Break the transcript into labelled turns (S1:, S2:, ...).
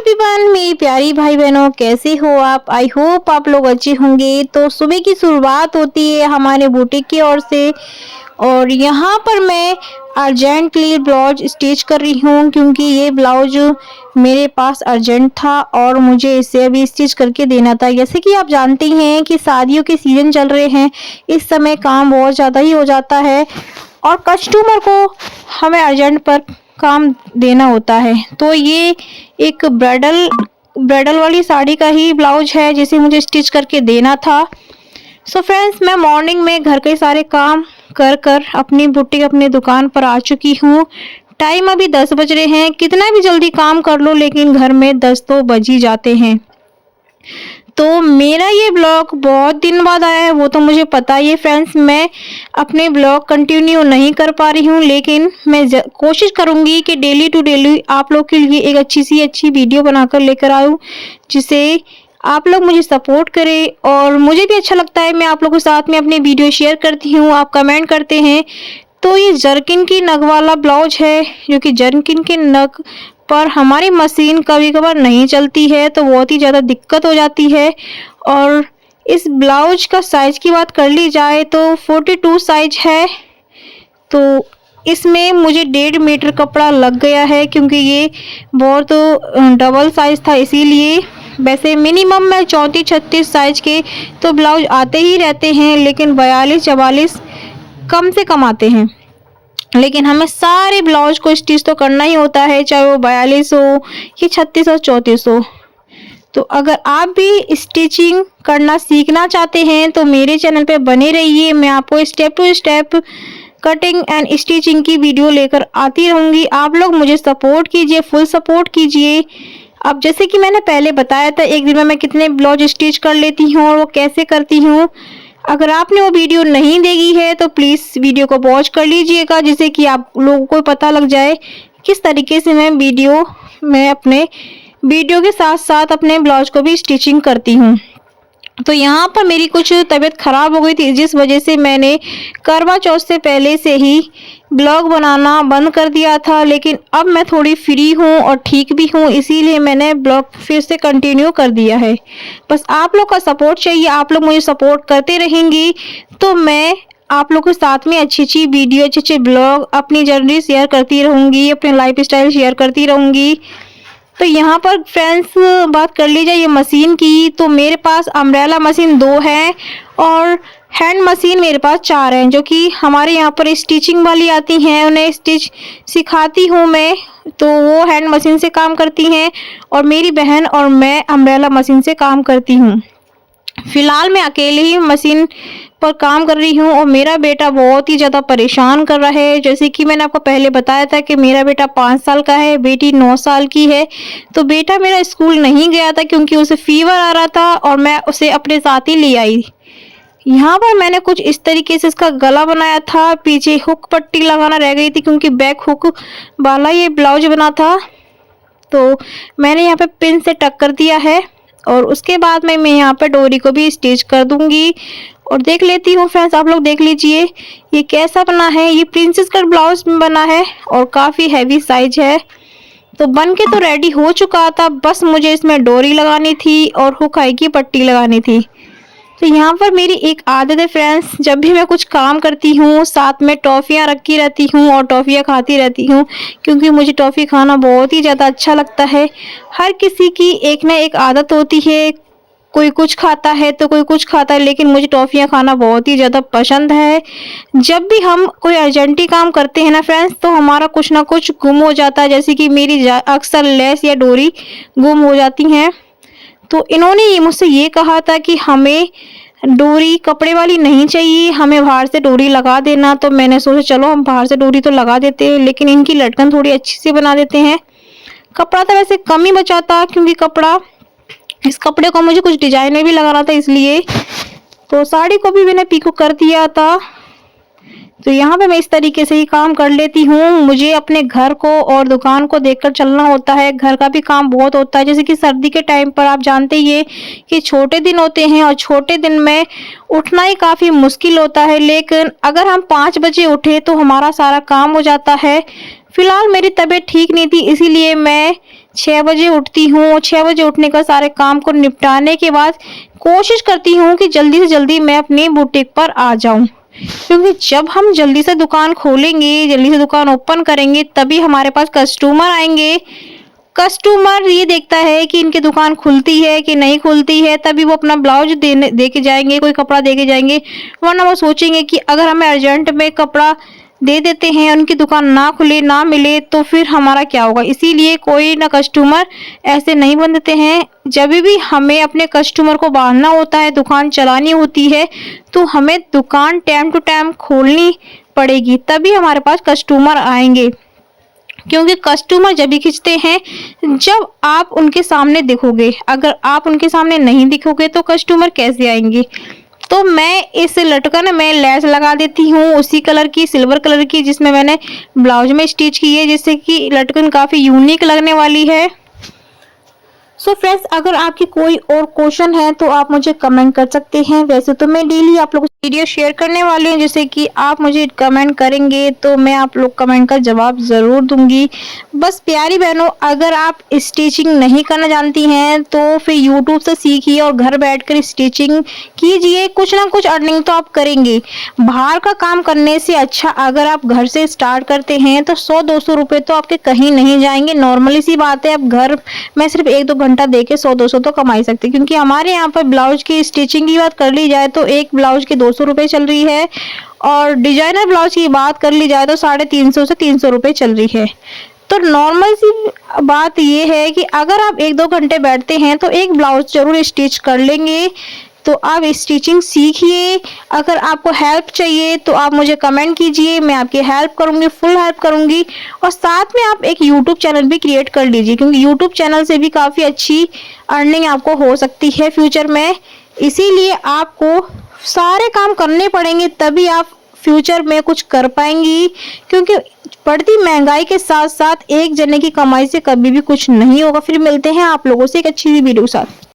S1: Everyone, मेरी प्यारी भाई बहनों, कैसे हो आप? आई होप आप लोग अच्छे होंगे। तो सुबह की शुरुआत होती है हमारे बुटीक की ओर से और यहाँ पर मैं अर्जेंटली ब्लाउज स्टिच कर रही हूँ क्योंकि ये ब्लाउज मेरे पास अर्जेंट था और मुझे इसे अभी स्टिच करके देना था। जैसे कि आप जानते हैं कि शादियों के सीजन चल रहे हैं, इस समय काम बहुत ज़्यादा ही हो जाता है और कस्टमर को हमें अर्जेंट पर काम देना होता है। तो ये एक ब्राइडल वाली साड़ी का ही ब्लाउज है जिसे मुझे स्टिच करके देना था। सो फ्रेंड्स, मैं मॉर्निंग में घर के सारे काम कर अपनी बुटीक अपनी दुकान पर आ चुकी हूँ। टाइम अभी 10 बज रहे हैं। कितना भी जल्दी काम कर लो लेकिन घर में 10 तो बज ही जाते हैं। तो मेरा ये ब्लॉग बहुत दिन बाद आया है, वो तो मुझे पता ही है फ्रेंड्स। मैं अपने ब्लॉग कंटिन्यू नहीं कर पा रही हूँ लेकिन मैं कोशिश करूँगी कि डेली टू डेली आप लोग के लिए एक अच्छी वीडियो बनाकर लेकर आऊँ जिसे आप लोग मुझे सपोर्ट करें और मुझे भी अच्छा लगता है। मैं आप लोगों के साथ में अपनी वीडियो शेयर करती हूँ, आप कमेंट करते हैं। तो ये जर्किन की नग वाला ब्लाउज है जो कि जर्किन के नग पर हमारी मशीन कभी कभार नहीं चलती है तो बहुत ही ज़्यादा दिक्कत हो जाती है। और इस ब्लाउज का साइज़ की बात कर ली जाए तो 42 साइज है। तो इसमें मुझे 1.5 मीटर कपड़ा लग गया है क्योंकि ये बहुत डबल साइज था, इसीलिए। वैसे मिनिमम में 34-36 साइज के तो ब्लाउज आते ही रहते हैं लेकिन 42-44 कम से कम आते हैं। लेकिन हमें सारे ब्लाउज को स्टिच तो करना ही होता है, चाहे वो 42 हो या 36 और 34 हो। तो अगर आप भी स्टिचिंग करना सीखना चाहते हैं तो मेरे चैनल पे बने रहिए। मैं आपको step to step cutting and stitching की वीडियो लेकर आती रहूँगी। आप लोग मुझे सपोर्ट कीजिए, फुल सपोर्ट कीजिए। अब जैसे कि मैंने पहले बताया था एक दिन में मैं कितने ब्लाउज स्टिच कर लेती हूँ और वो कैसे करती हूँ। अगर आपने वो वीडियो नहीं देखी है तो प्लीज़ वीडियो को वॉच कर लीजिएगा जिससे कि आप लोगों को पता लग जाए किस तरीके से मैं अपने वीडियो के साथ साथ अपने ब्लाउज को भी स्टिचिंग करती हूँ। तो यहाँ पर मेरी कुछ तबीयत ख़राब हो गई थी जिस वजह से मैंने करवा चौथ से पहले से ही ब्लॉग बनाना बंद कर दिया था। लेकिन अब मैं थोड़ी फ्री हूँ और ठीक भी हूँ, इसीलिए मैंने ब्लॉग फिर से कंटिन्यू कर दिया है। बस आप लोग का सपोर्ट चाहिए, आप लोग मुझे सपोर्ट करते रहेंगी तो मैं आप लोग के साथ में अच्छी वीडियो अच्छे ब्लॉग अपनी जर्नी शेयर करती रहूँगी, अपने लाइफ स्टाइल शेयर करती रहूँगी। तो यहाँ पर फ्रेंड्स बात कर ली जाए ये मशीन की, तो मेरे पास अम्ब्रेला मशीन 2 है और हैंड मशीन मेरे पास 4 हैं जो कि हमारे यहाँ पर स्टिचिंग वाली आती हैं, उन्हें स्टिच सिखाती हूँ मैं। तो वो हैंड मशीन से काम करती हैं और मेरी बहन और मैं अम्ब्रेला मशीन से काम करती हूँ। फिलहाल मैं अकेले ही मशीन पर काम कर रही हूँ और मेरा बेटा बहुत ही ज़्यादा परेशान कर रहा है। जैसे कि मैंने आपको पहले बताया था कि मेरा बेटा 5 साल का है, बेटी 9 साल की है। तो बेटा मेरा स्कूल नहीं गया था क्योंकि उसे फीवर आ रहा था और मैं उसे अपने साथ ही ले आई। यहाँ पर मैंने कुछ इस तरीके से इसका गला बनाया था, पीछे हुक पट्टी लगाना रह गई थी क्योंकि बैक हुक वाला ये ब्लाउज बना था। तो मैंने यहाँ पे पिन से टक कर दिया है और उसके बाद मैं यहाँ पे डोरी को भी स्टिच कर दूंगी और देख लेती हूँ फ्रेंड्स। आप लोग देख लीजिए ये कैसा बना है। ये प्रिंसेस कट ब्लाउज में बना है और काफ़ी हैवी साइज है। तो बन के तो रेडी हो चुका था, बस मुझे इसमें डोरी लगानी थी और हुकाई की पट्टी लगानी थी। तो यहाँ पर मेरी एक आदत है फ्रेंड्स, जब भी मैं कुछ काम करती हूँ साथ में टॉफ़ियाँ रखी रहती हूँ और टॉफ़ियाँ खाती रहती हूँ क्योंकि मुझे टॉफ़ी खाना बहुत ही ज़्यादा अच्छा लगता है। हर किसी की एक ना एक आदत होती है, कोई कुछ खाता है तो कोई कुछ खाता है, लेकिन मुझे टॉफ़ियाँ खाना बहुत ही ज़्यादा पसंद है। जब भी हम कोई अर्जेंटी काम करते हैं ना फ्रेंड्स तो हमारा कुछ ना कुछ गुम हो जाता है, जैसे कि मेरी अक्सर लेस या डोरी गुम हो जाती हैं। तो इन्होंने मुझसे ये कहा था कि हमें डोरी कपड़े वाली नहीं चाहिए, हमें बाहर से डोरी लगा देना। तो मैंने सोचा चलो हम बाहर से डोरी तो लगा देते हैं लेकिन इनकी लटकन थोड़ी अच्छी से बना देते हैं। कपड़ा तो वैसे कम ही बचा था क्योंकि इस कपड़े को मुझे कुछ डिजाइन में भी लगाना था, इसलिए तो साड़ी को भी मैंने पिको कर दिया था। तो यहाँ पे मैं इस तरीके से ही काम कर लेती हूँ। मुझे अपने घर को और दुकान को देखकर चलना होता है, घर का भी काम बहुत होता है। जैसे कि सर्दी के टाइम पर आप जानते ही हैं कि छोटे दिन होते हैं और छोटे दिन में उठना ही काफ़ी मुश्किल होता है, लेकिन अगर हम 5 बजे उठे तो हमारा सारा काम हो जाता है। फिलहाल मेरी तबीयत ठीक नहीं थी, इसीलिए मैं 6 बजे उठती हूँ। 6 बजे उठने का सारे काम को निपटाने के बाद कोशिश करती हूँ कि जल्दी से जल्दी मैं अपनी बुटीक पर आ जाऊँ। क्योंकि जब हम जल्दी से दुकान खोलेंगे, जल्दी से दुकान ओपन करेंगे, तभी हमारे पास कस्टमर आएँगे। कस्टमर ये देखता है कि इनकी दुकान खुलती है कि नहीं खुलती है, तभी वो अपना ब्लाउज देने दे के जाएँगे, कोई कपड़ा दे के जाएँगे। वरना वो सोचेंगे कि अगर हमें अर्जेंट में कपड़ा दे देते हैं, उनकी दुकान ना खुले, ना मिले, तो फिर हमारा क्या होगा? इसीलिए कोई ना कस्टमर ऐसे नहीं बनते हैं। जभी भी हमें अपने कस्टमर को बाँधना होता है, दुकान चलानी होती है, तो हमें दुकान टाइम टू टाइम खोलनी पड़ेगी, तभी हमारे पास कस्टमर आएँगे। क्योंकि कस्टमर जब भी खींचते हैं जब आप उनके सामने दिखोगे। अगर आप उनके सामने नहीं दिखोगे तो कस्टमर कैसे आएंगे? तो मैं इस लटकन में लेस लगा देती हूँ उसी कलर की, सिल्वर कलर की, जिसमें मैंने ब्लाउज में स्टिच की है, जिससे कि लटकन काफ़ी यूनिक लगने वाली है। सो फ्रेंड्स, अगर आपकी कोई और क्वेश्चन है तो आप मुझे कमेंट कर सकते हैं। वैसे तो मैं डेली आप लोगों को वीडियो शेयर करने वाली हूँ, जैसे कि आप मुझे कमेंट करेंगे तो मैं आप लोग कमेंट का जवाब ज़रूर दूंगी। बस प्यारी बहनों, अगर आप स्टिचिंग नहीं करना जानती हैं तो फिर यूट्यूब से सीखिए और घर बैठकर स्टिचिंग कीजिए। कुछ ना कुछ अर्निंग तो आप करेंगे। बाहर का काम करने से अच्छा अगर आप घर से स्टार्ट करते हैं तो 100-200 रुपये तो आपके कहीं नहीं जाएंगे। नॉर्मली सी बात है, आप घर में सिर्फ 1-2 घंटा देके 100-200 तो कमा ही सकते हैं। क्योंकि हमारे यहाँ पर ब्लाउज की स्टिचिंग की बात कर ली जाए तो एक ब्लाउज के 200 रुपये चल रही है, और डिजाइनर ब्लाउज की बात कर ली जाए तो 350 से 300 रुपये चल रही है। तो नॉर्मल सी बात ये है कि अगर आप 1-2 घंटे बैठते हैं तो एक ब्लाउज जरूर स्टिच कर लेंगे। तो आप स्टिचिंग सीखिए। अगर आपको हेल्प चाहिए तो आप मुझे कमेंट कीजिए, मैं आपकी हेल्प करूंगी, फुल हेल्प करूंगी। और साथ में आप एक यूट्यूब चैनल भी क्रिएट कर लीजिए, क्योंकि यूट्यूब चैनल से भी काफ़ी अच्छी अर्निंग आपको हो सकती है फ्यूचर में। इसीलिए आपको सारे काम करने पड़ेंगे, तभी आप फ्यूचर में कुछ कर पाएंगी। क्योंकि बढ़ती महंगाई के साथ साथ एक जने की कमाई से कभी भी कुछ नहीं होगा। फिर मिलते हैं आप लोगों से एक अच्छी सी वीडियो के साथ।